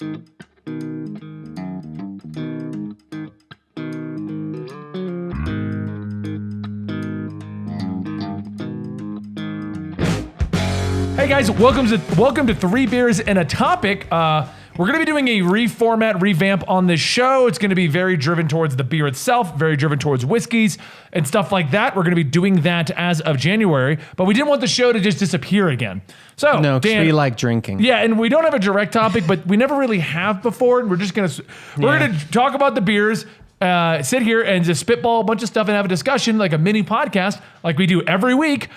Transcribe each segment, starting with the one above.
Hey guys, welcome to Three Beers and a Topic. We're going to be doing a reformat, revamp on this show. It's going to be very driven towards the beer itself, very driven towards whiskeys and stuff like that. We're going to be doing that as of January, but we didn't want the show to just disappear again. So, No, because Dan, we like drinking. yeah, and we don't have a direct topic, but we never really have before. And we're going to talk about the beers, sit here and just spitball a bunch of stuff and have a discussion, like a mini podcast, like we do every week.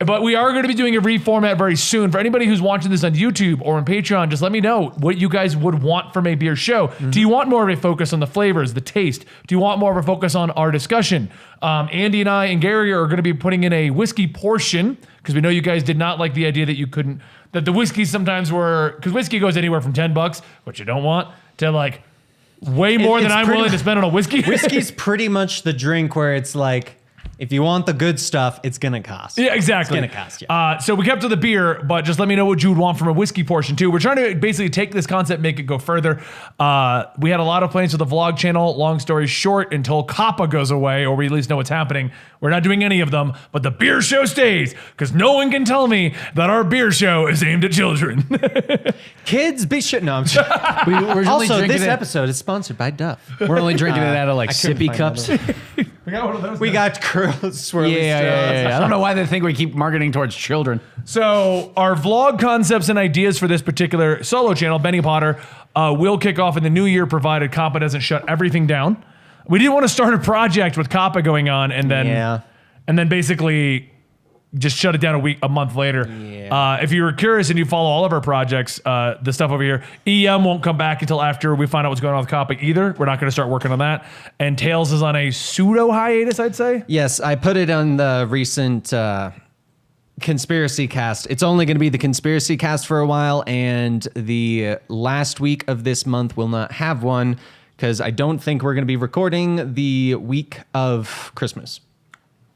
But we are going to be doing a reformat very soon. For anybody who's watching this on YouTube or on Patreon, just let me know what you guys would want from a beer show. Mm-hmm. Do you want more of a focus on the flavors, the taste? Do you want more of a focus on our discussion? Andy and I and Gary are going to be putting in a whiskey portion because we know you guys did not like the idea that the whiskeys sometimes were, because whiskey goes anywhere from $10, which you don't want, to like way more than I'm willing to spend on a whiskey. Whiskey's pretty much the drink where it's like, if you want the good stuff, it's going to cost. Yeah, exactly. It's going to cost, yeah. So we kept to the beer, but just let me know what you would want from a whiskey portion too. We're trying to basically take this concept, make it go further. We had a lot of plans for the vlog channel. Long story short, until COPPA goes away, or we at least know what's happening, we're not doing any of them, but the beer show stays, because no one can tell me that our beer show is aimed at children. Kids, be shit. No, I'm just, We're also, this episode is sponsored by Duff. We're only drinking it out of like sippy cups. We got one of those. We got swirly Yeah. I don't know why they think we keep marketing towards children. So our vlog concepts and ideas for this particular solo channel, Benny Potter, will kick off in the new year, provided COPPA doesn't shut everything down. We didn't want to start a project with COPPA going on and then basically just shut it down a month later. Yeah. If you were curious and you follow all of our projects, the stuff over here, EM won't come back until after we find out what's going on with COPPA either. We're not going to start working on that. And Tails is on a pseudo hiatus, I'd say. Yes, I put it on the recent conspiracy cast. It's only going to be the conspiracy cast for a while, and the last week of this month will not have one because I don't think we're going to be recording the week of Christmas.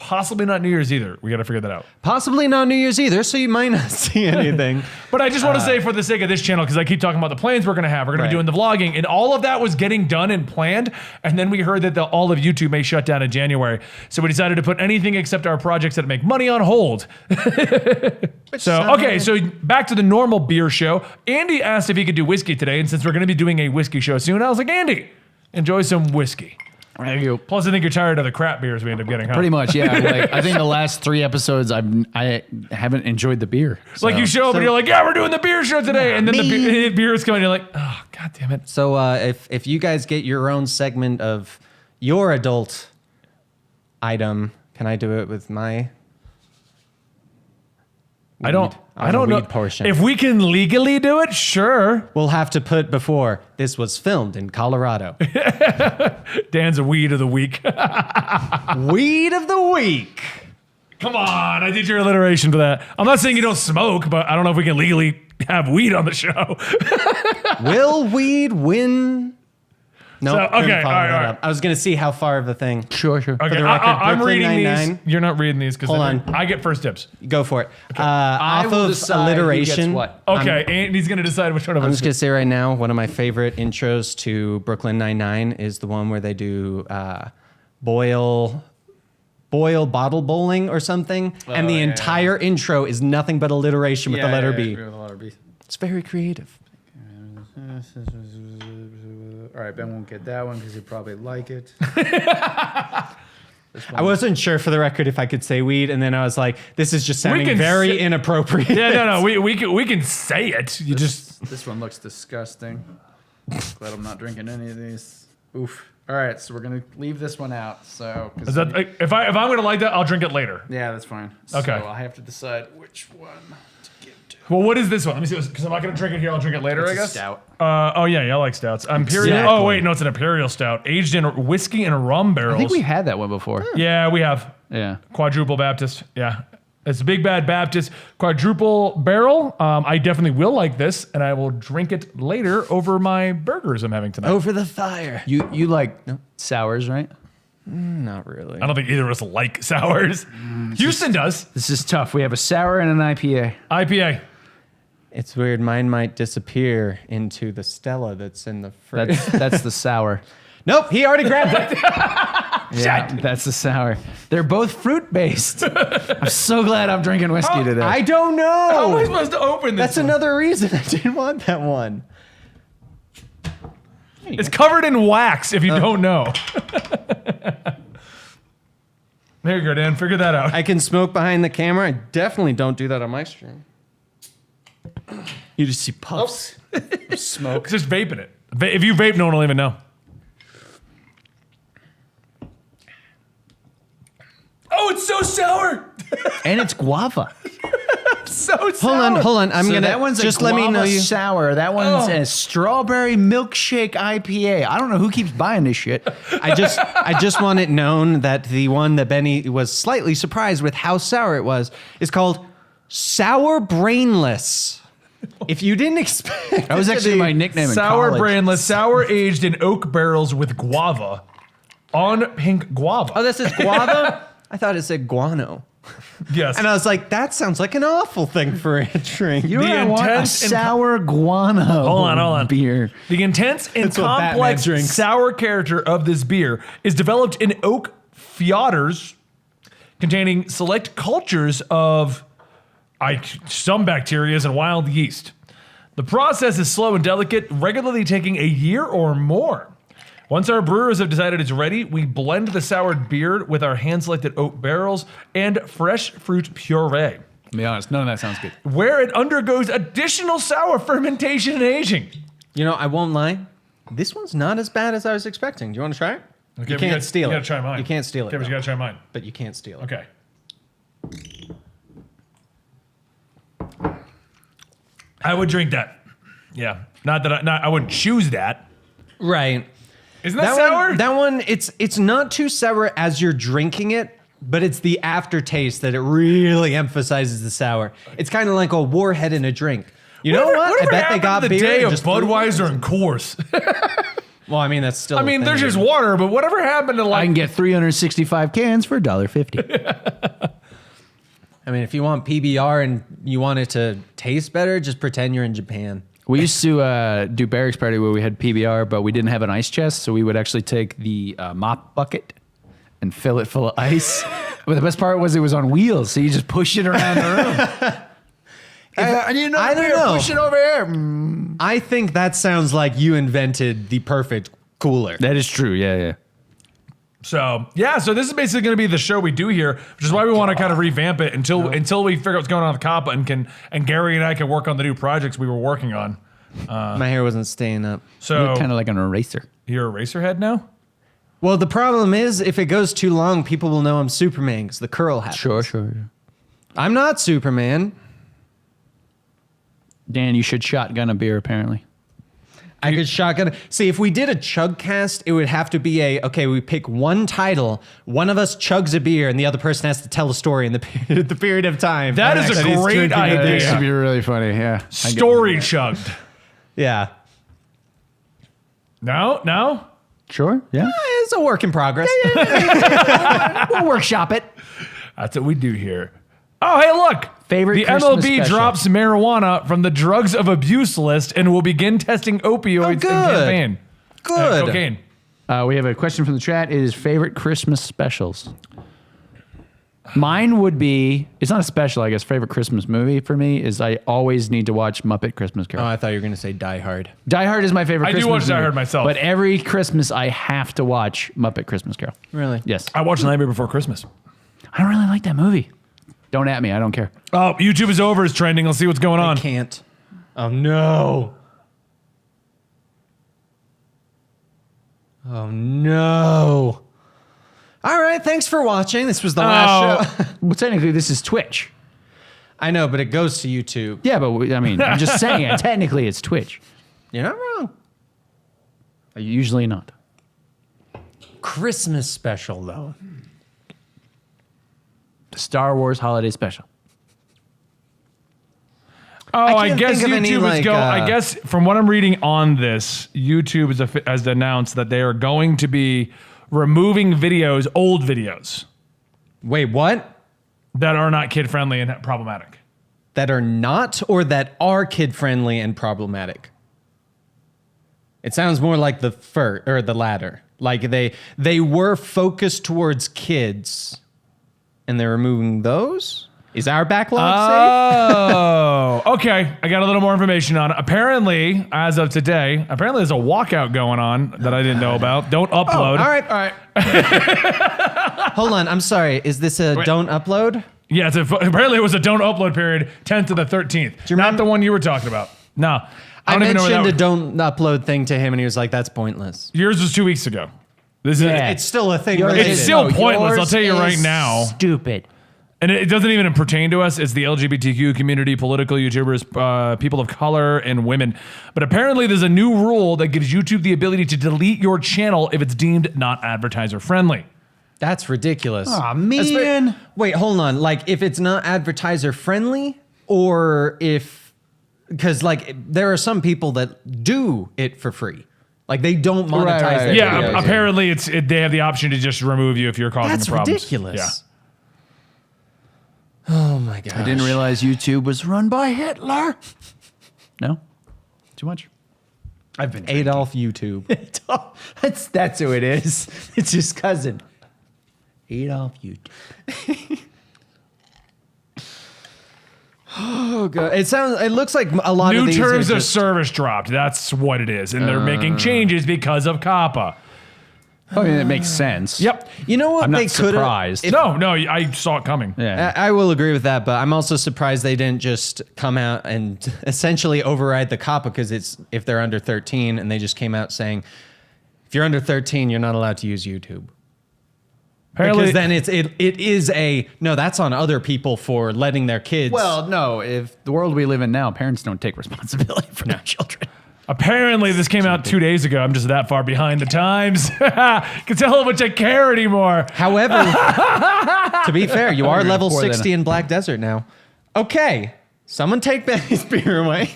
Possibly not New Year's either. We got to figure that out. Possibly not New Year's either, so you might not see anything. But I just want to say, for the sake of this channel, because I keep talking about the plans we're going to have, we're going to be doing the vlogging, and all of that was getting done and planned, and then we heard that all of YouTube may shut down in January. So we decided to put anything except our projects that make money on hold. So back to the normal beer show. Andy asked if he could do whiskey today, and since we're going to be doing a whiskey show soon, I was like, Andy, enjoy some whiskey. There you go. Plus, I think you're tired of the crap beers we end up getting, huh? Pretty much, yeah. Like, I think the last 3 episodes, I haven't enjoyed the beer. Like you show up and you're like, yeah, we're doing the beer show today. And then the beer is coming and you're like, oh, God damn it. So if you guys get your own segment of your adult item, can I do it with my... I don't know. Portion. If we can legally do it, sure. We'll have to put before, this was filmed in Colorado. Dan's a weed of the week. Weed of the week. Come on, I did your alliteration for that. I'm not saying you don't smoke, but I don't know if we can legally have weed on the show. Will weed win? No, So, okay, all right. I was going to see how far of a thing. Sure. Okay, the record, I'm Brooklyn reading Nine-Nine. these. You're not reading these because I get first dibs. Go for it. I Off will of decide who alliteration. gets what. Okay, and he's going to decide which one of I'm us. just going to say right now, one of my favorite intros to Brooklyn Nine-Nine is the one where they do boil bottle bowling or something. And the entire intro is nothing but alliteration with the letter B. It's very creative. All right, Ben won't get that one because he'd probably like it. I wasn't sure for the record if I could say weed, and then I was like, this is just sounding very inappropriate. Yeah, no, we can say it. You This one looks disgusting. Glad I'm not drinking any of these. Oof. All right, so we're gonna leave this one out. So is that, if I'm gonna like that, I'll drink it later. yeah, that's fine. Okay. So I have to decide which one to give to. Well, what is this one? Let me see, because I'm not gonna drink it here. I'll drink it later, I It's a guess. stout. Oh yeah, I like stouts. Imperial. Exactly. Oh wait, no, it's an imperial stout, aged in whiskey and rum barrels. I think we had that one before. Yeah, we have. Yeah. Quadruple Baptist. Yeah. It's a Big Bad Baptist quadruple barrel. I definitely will like this, and I will drink it later over my burgers I'm having tonight. Over the fire. You like sours, right? Not really. I don't think either of us like sours. Houston does. This is tough. We have a sour and an IPA. IPA. It's weird. Mine might disappear into the Stella that's in the fridge. That's the sour. Nope, he already grabbed it. Yeah, that's the sour. They're both fruit based. I'm so glad I'm drinking whiskey today. I don't know. How am I supposed to open this? That's another reason I didn't want that one. It's covered in wax. If you don't know. There you go, Dan. Figure that out. I can smoke behind the camera. I definitely don't do that on my stream. You just see puffs of smoke. Just vaping it. If you vape, no one will even know. Oh, it's so sour. And it's guava. So sour. Hold on. I'm So gonna that one's just a let guava me know you. sour. That one's a strawberry milkshake IPA. I don't know who keeps buying this shit. I just want it known that the one that Benny was slightly surprised with how sour it was is called Sour Brainless. If you didn't expect, That was actually my nickname in Sour college. brandless, sour aged in oak barrels with guava on pink guava. oh, this is guava. I thought it said guano, Yes. and I was like, that sounds like an awful thing for a drink. You know The what I want? A intense and- sour guano Hold on. beer. The intense and That's what Batman complex drinks. sour character of this beer is developed in oak fiodders containing select cultures of some bacteria and wild yeast. The process is slow and delicate, regularly taking a year or more. Once our brewers have decided it's ready, we blend the soured beer with our hand-selected oak barrels and fresh fruit puree, To be honest, none of that sounds good. where it undergoes additional sour fermentation and aging. You know, I won't lie. This one's not as bad as I was expecting. Do you want to try it? Okay, You can't steal it. You gotta try mine. You can't steal it. Okay, but you though. gotta try mine. But you can't steal it. Okay. I would drink that. Yeah. Not that I wouldn't choose that. Right. Isn't that sour? That one, it's not too sour as you're drinking it, but it's the aftertaste that it really emphasizes the sour. It's kind of like a warhead in a drink. You know what? I Whatever bet they happened got to the beer. day and of just threw it Budweiser in. and Coors. Well, I mean, that's still. I mean, there's just water, but whatever happened to I like can get 365 cans for $1.50. I mean, if you want PBR and you want it to taste better, just pretend you're in Japan. We used to do barracks party where we had PBR, but we didn't have an ice chest, so we would actually take the mop bucket and fill it full of ice. But the best part was it was on wheels, so you just push it around the room. I don't know. Push it over here. I think that sounds like you invented the perfect cooler. That is true. Yeah. so. Yeah, so this is basically going to be the show we do here, which is why we want to kind of revamp it until we figure out what's going on with COPPA and Gary and I can work on the new projects we were working on. My hair wasn't staying up. So You're kind of like an eraser. you're a racer head now? Well, the problem is, if it goes too long, people will know I'm Superman because the curl happens. Sure. I'm not Superman. Dan, you should shotgun a beer, apparently. I could shotgun. See, if we did a chug cast, it would have to be okay, we pick one title, one of us chugs a beer, and the other person has to tell a story in the period of time. That is a he's great drinking the idea. beer. This would be really funny, yeah. Story chugged. Yeah. Sure, yeah. It's a work in progress. We'll workshop it. That's what we do here. Oh, hey, look. Favorite The Christmas MLB special. drops marijuana from the drugs of abuse list and will begin testing opioids in good. campaign. Good. Cocaine. We have a question from the chat. It is favorite Christmas specials. Mine would be, it's not a special, I guess. Favorite Christmas movie for me is I always need to watch Muppet Christmas Oh, Carol. I thought you were going to say Die Hard. Die Hard is my favorite I do Christmas watch Die movie, Hard myself. But every Christmas I have to watch Muppet Christmas Carol. Really? Yes. I watched Nightmare Before Christmas. I don't really like that movie. Don't at me. I don't care. Oh, YouTube is over is trending. Let's see what's going on. Can't. Oh, no. Oh, no. All right, thanks for watching. This was the last show. Well, technically, this is Twitch. I know, but it goes to YouTube. Yeah, but I mean, I'm just saying, technically, it's Twitch. You're not wrong. Usually not. Christmas special, though. The Star Wars Holiday Special. Oh, I can't guess think of YouTube any, is like, going. I guess from what I'm reading on this, YouTube has announced that they are going to be removing videos, old videos Wait, what? that are not kid friendly and problematic. that are not or that are kid-friendly and problematic? It sounds more like the latter. Like they were focused towards kids and they're removing those? Is our backlog safe? Oh, okay. I got a little more information on it. Apparently, as of today, there's a walkout going on that I didn't know about. Don't upload. All right. Hold on. I'm sorry. Is this a don't upload? Yeah, apparently it was a don't upload period, 10th to the 13th. Not the one you were talking about. No. I don't even know mentioned where a don't upload thing to him and he was like, that's pointless. Yours was 2 weeks ago. This is It's still a thing. It's still pointless, I'll tell you right now. Stupid. And it doesn't even pertain to us. It's the LGBTQ community, political YouTubers, people of color, and women. But apparently there's a new rule that gives YouTube the ability to delete your channel if it's deemed not advertiser friendly. That's ridiculous. Aw, man. Wait, hold on. Like if it's not advertiser friendly or because like there are some people that do it for free. Like they don't monetize their Yeah, videos. apparently they have the option to just remove you if you're causing That's problems. ridiculous. Yeah. Oh my god. I didn't realize YouTube was run by Hitler. No? Too much? I've been Adolf YouTube. That's who it is. It's his cousin. Adolf YouTube. Oh god. It looks like a lot of New these terms are of just, service dropped. That's what it is. And they're making changes because of COPPA. I mean, it makes sense. Yep. You know what I'm they not could surprised. No, I saw it coming. Yeah. I will agree with that, but I'm also surprised they didn't just come out and essentially override the COPPA because if they're under 13 and they just came out saying, if you're under 13, you're not allowed to use YouTube. Apparently, Because then it is no, that's on other people for letting their kids. Well, no. If the world we live in now, parents don't take responsibility for their children. apparently this came out 2 days ago. I'm just that far behind the times. Can tell how much I care anymore. However, to be fair, you are level Before then. 60 in Black Desert now. Okay, someone take Benny's beer away.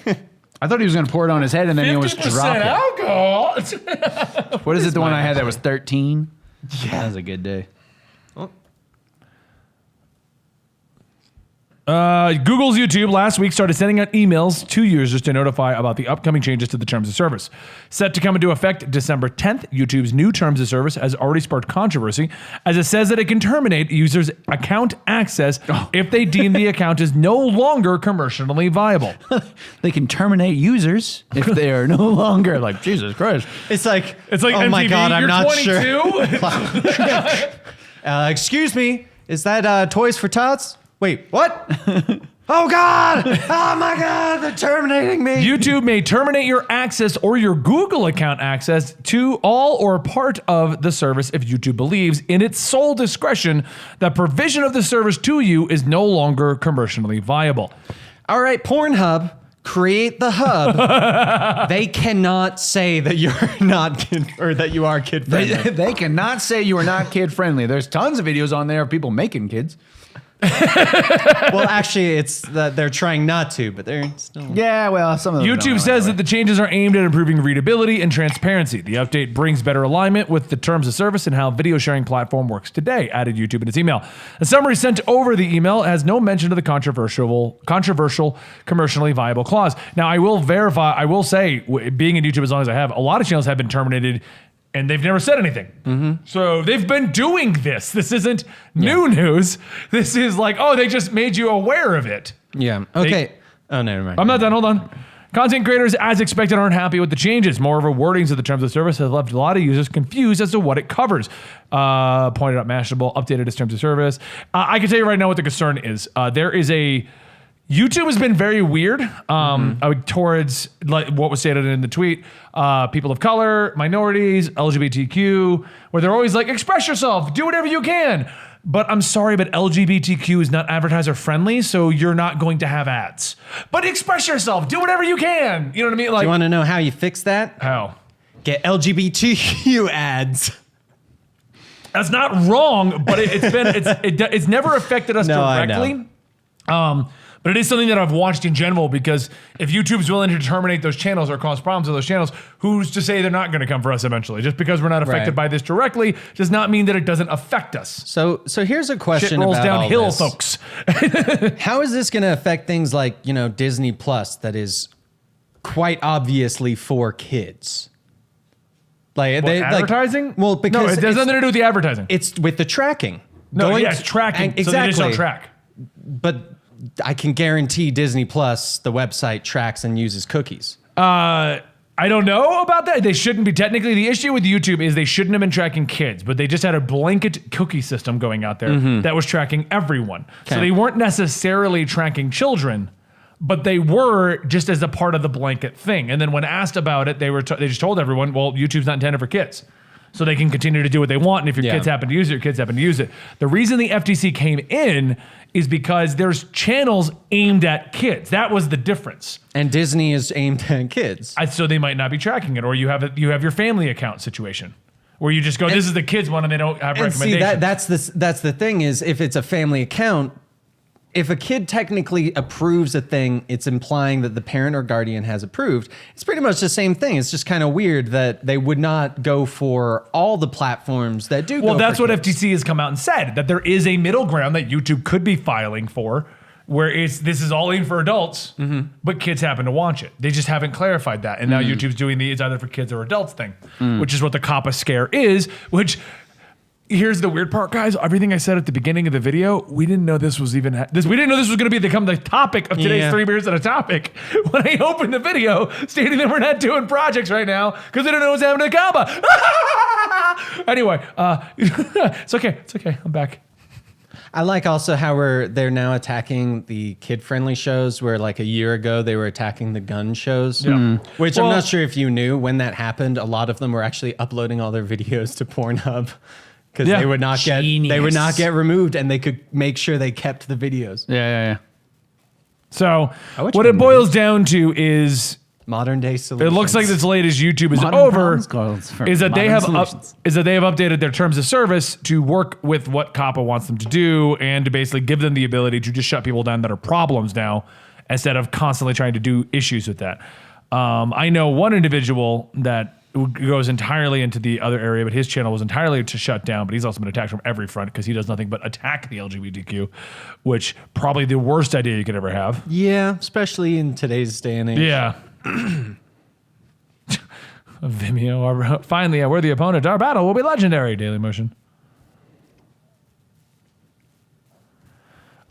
I thought he was going to pour it on his head and then he almost 50% dropped it. alcohol. What is it, the one I had that was 13? Yeah. That was a good day. Google's YouTube last week started sending out emails to users to notify about the upcoming changes to the terms of service. Set to come into effect December 10th, YouTube's new terms of service has already sparked controversy as it says that it can terminate users' account access if they deem the account is no longer commercially viable. They can terminate users if they are no longer like, Jesus Christ. It's like, oh MTV, my God, I'm you're not 22? sure. Excuse me, is that Toys for Tots? Wait, what? Oh God! Oh my God! They're terminating me. YouTube may terminate your access or your Google account access to all or part of the service if YouTube believes, in its sole discretion, that provision of the service to you is no longer commercially viable. All right, Pornhub, create the hub. They cannot say that you're not kid or that you are kid friendly. They cannot say you are not kid friendly. There's tons of videos on there of people making kids. Well, actually, it's that they're trying not to, but they're still. Yeah, well, some of them YouTube says that the changes are aimed at improving readability and transparency. The update brings better alignment with the terms of service and how video sharing platform works today, added YouTube in its email. A summary sent over the email has no mention of the controversial commercially viable clause. Now, I will say, being in YouTube as long as I have, a lot of channels have been terminated and they've never said anything. So they've been doing this. This isn't new news. This is like, oh, they just made you aware of it. Yeah. Okay. Oh, never mind. I'm not done. Hold on. Content creators, as expected, aren't happy with the changes. Moreover, wordings of the terms of service have left a lot of users confused as to what it covers. Pointed out Mashable, updated its terms of service. I can tell you right now what the concern is. YouTube has been very weird towards like what was stated in the tweet. People of color, minorities, LGBTQ, where they're always like, express yourself, do whatever you can. But I'm sorry, but LGBTQ is not advertiser friendly, so you're not going to have ads. But express yourself, do whatever you can. You know what I mean? Like, Do you want to know how you fix that? how? Get LGBTQ ads. That's not wrong, but it's never affected us No, I directly. But it is something that I've watched in general, because if YouTube's willing to terminate those channels or cause problems with those channels, who's to say they're not going to come for us eventually? Just because we're not affected by this directly does not mean that it doesn't affect us. So here's a question Shit rolls about all downhill, this. folks. How is this going to affect things like, Disney Plus, that is quite obviously for kids? Like Advertising? Well, because no, it has nothing to do with the advertising. it's with the tracking. No, it's tracking. Exactly. So they just don't track. But I can guarantee Disney Plus, the website, tracks and uses cookies. I don't know about that. They shouldn't be. Technically, the issue with YouTube is they shouldn't have been tracking kids, but they just had a blanket cookie system going out there that was tracking everyone. So they weren't necessarily tracking children, but they were just as a part of the blanket thing. And then when asked about it, they just told everyone, well, YouTube's not intended for kids. So they can continue to do what they want. And if your kids happen to use it, your kids happen to use it. The reason the FTC came in is because there's channels aimed at kids. That was the difference. And Disney is aimed at kids. So they might not be tracking it. Or you have your family account situation where you just go, this is the kids one, and they don't have recommendations. See, that's the thing is, if it's a family account, if a kid technically approves a thing, it's implying that the parent or guardian has approved. It's pretty much the same thing. It's just kind of weird that they would not go for all the platforms that do. Well, that's what FTC has come out and said, that there is a middle ground that YouTube could be filing for, where this is all aimed for adults, but kids happen to watch it. They just haven't clarified that. And now YouTube's doing it's either for kids or adults thing, which is what the COPPA scare is, which... Here's the weird part, guys. Everything I said at the beginning of the video, we didn't know this was even we didn't know this was going to become the topic of today's 3 beers and a topic. When I opened the video, stating that we're not doing projects right now because we don't know what's happening to COPPA. Anyway, it's okay. It's okay. I'm back. I like also how they're now attacking the kid-friendly shows, where like a year ago they were attacking the gun shows. Yeah. Which I'm not sure if you knew when that happened. A lot of them were actually uploading all their videos to Pornhub. Because they would not get removed, and they could make sure they kept the videos. Yeah. So what it boils down to is modern day solutions. It looks like this latest YouTube is Modern over. is that they have updated their terms of service to work with what COPPA wants them to do, and to basically give them the ability to just shut people down that are problems now, instead of constantly trying to do issues with that. I know one individual that goes entirely into the other area, but his channel was entirely to shut down, but he's also been attacked from every front because he does nothing but attack the LGBTQ, which probably the worst idea you could ever have. Yeah, especially in today's day and age. Yeah. Vimeo, finally a worthy opponent. Our battle will be legendary, Daily Motion.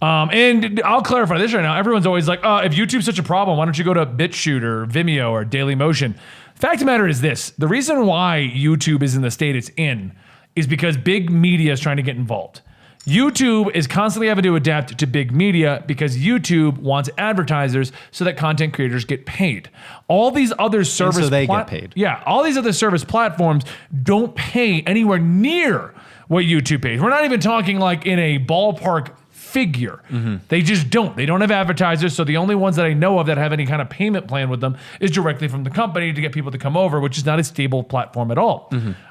And I'll clarify this right now. Everyone's always like, if YouTube's such a problem, why don't you go to BitChute or Vimeo or Daily Motion? Fact of the matter is this. The reason why YouTube is in the state it's in is because big media is trying to get involved. YouTube is constantly having to adapt to big media because YouTube wants advertisers so that content creators get paid. All these other service get paid. Yeah, all these other service platforms don't pay anywhere near what YouTube pays. We're not even talking like in a ballpark figure. They just don't. They don't have advertisers, so the only ones that I know of that have any kind of payment plan with them is directly from the company to get people to come over, which is not a stable platform at all.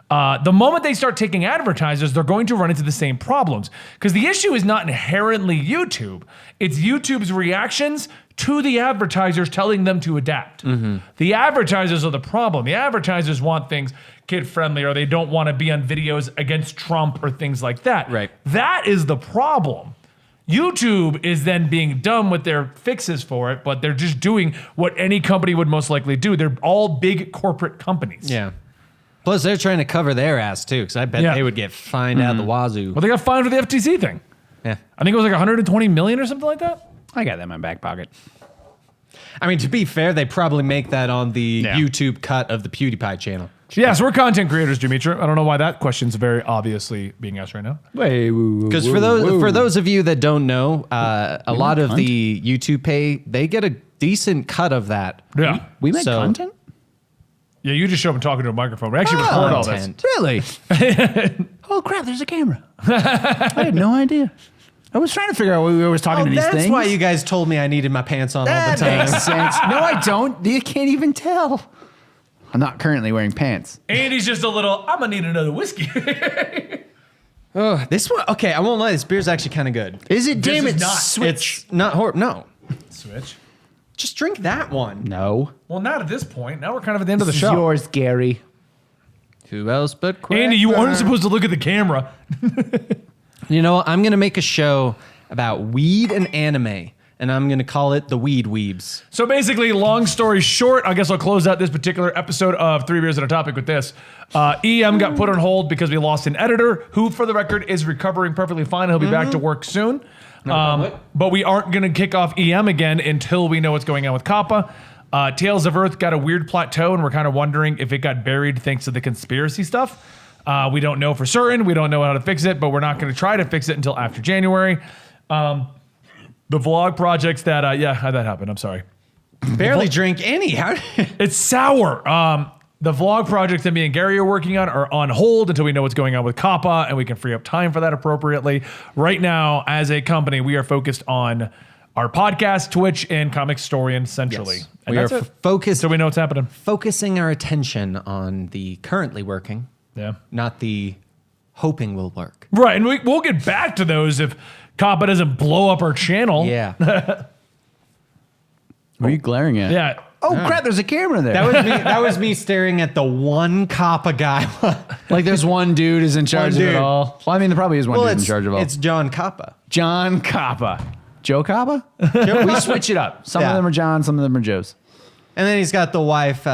The moment they start taking advertisers, they're going to run into the same problems, because the issue is not inherently YouTube. It's YouTube's reactions to the advertisers telling them to adapt. The advertisers are the problem. The advertisers want things kid-friendly, or they don't want to be on videos against Trump or things like that. Right. That is the problem. YouTube is then being dumb with their fixes for it, but they're just doing what any company would most likely do. They're all big corporate companies. Yeah. Plus, they're trying to cover their ass, too, because I bet they would get fined out the wazoo. Well, they got fined for the FTC thing. Yeah. I think it was like 120 million or something like that. I got that in my back pocket. I mean, to be fair, they probably make that on the YouTube cut of the PewDiePie channel. Yeah, so we're content creators, Dimitra. I don't know why that question's very obviously being asked right now. Because for those of you that don't know, a lot of the YouTube pay, they get a decent cut of that. Yeah. We make content? Yeah, you just show up and talking to a microphone. We actually record all this. Really? Oh, crap, there's a camera. I had no idea. I was trying to figure out what we were talking to these things. That's why you guys told me I needed my pants on all the time. Makes sense. No, I don't. You can't even tell. I'm not currently wearing pants. Andy's just a little, I'm going to need another whiskey. Oh, this one, okay, I won't lie, this beer's actually kind of good. Is it? Damn it, not. switch. It's not horrible, no. Switch. Just drink that one. No. Well, not at this point. Now we're kind of at the end of the This is show. yours, Gary. Who else but Andy, you weren't supposed to look at the camera. You know, I'm going to make a show about weed and anime, and I'm going to call it The Weed Weebs. So basically, long story short, I guess I'll close out this particular episode of 3 Beers and a Topic with this. EM got put on hold because we lost an editor who, for the record, is recovering perfectly fine. He'll be back to work soon. But we aren't going to kick off EM again until we know what's going on with COPPA. Tales of Earth got a weird plateau, and we're kind of wondering if it got buried thanks to the conspiracy stuff. We don't know for certain. We don't know how to fix it, but we're not going to try to fix it until after January. The vlog projects that, how'd that happen? I'm sorry. Barely drink any. How? It's sour. The vlog projects that me and Gary are working on are on hold until we know what's going on with COPPA, and we can free up time for that appropriately. Right now, as a company, we are focused on our podcast, Twitch, and Comic Storian centrally. Yes. And We are that's it. focused, So we know what's happening. focusing our attention on the currently working, Yeah. not the hoping will work. Right, and we'll get back to those if COPPA doesn't blow up our channel. Yeah. What are you glaring at? Yeah. Oh, crap, there's a camera there. That was me staring at the one COPPA guy. Like there's one dude who's in charge of it dude. all. Well, I mean, there probably is one dude in charge of all. It's John COPPA. John COPPA. Joe COPPA? We switch it up. Some Yeah. of them are John, some of them are Joe's. And then he's got the wife,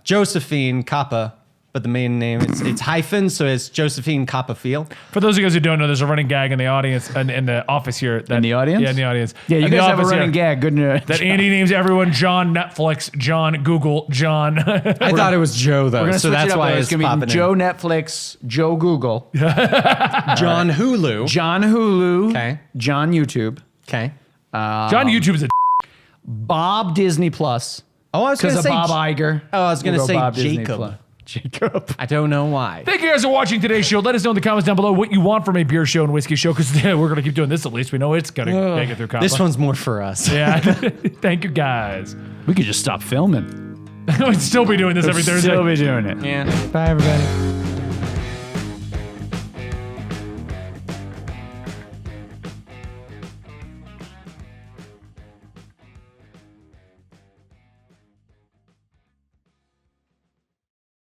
Josephine COPPA, but the main name, it's hyphen, so it's Josephine Coppafield. For those of you guys who don't know, there's a running gag in the audience, in the office here. In the audience? Yeah, in the audience. Yeah, you In the guys have a office running here, gag. Good news. That Andy names everyone John Netflix, John Google, John. I thought it was Joe, though, We're gonna so switch that's it up, why though. it's gonna popping be Joe Netflix, Joe Google, John Hulu. John Hulu, Okay. John YouTube, Okay. John YouTube is a Bob Disney Plus. Oh, I was going Because to of say... Bob Iger. Oh, I was going to We'll go say Bob Disney Jacob. Plus. Jacob. I don't know why. Thank you guys for watching today's show. Let us know in the comments down below what you want from a beer show and whiskey show, because we're going to keep doing this at least. We know it's going to make it through COPPA. This one's more for us. Yeah. Thank you guys. We could just stop filming. We'd still be doing this every Thursday. Still be doing it. Yeah. Bye, everybody.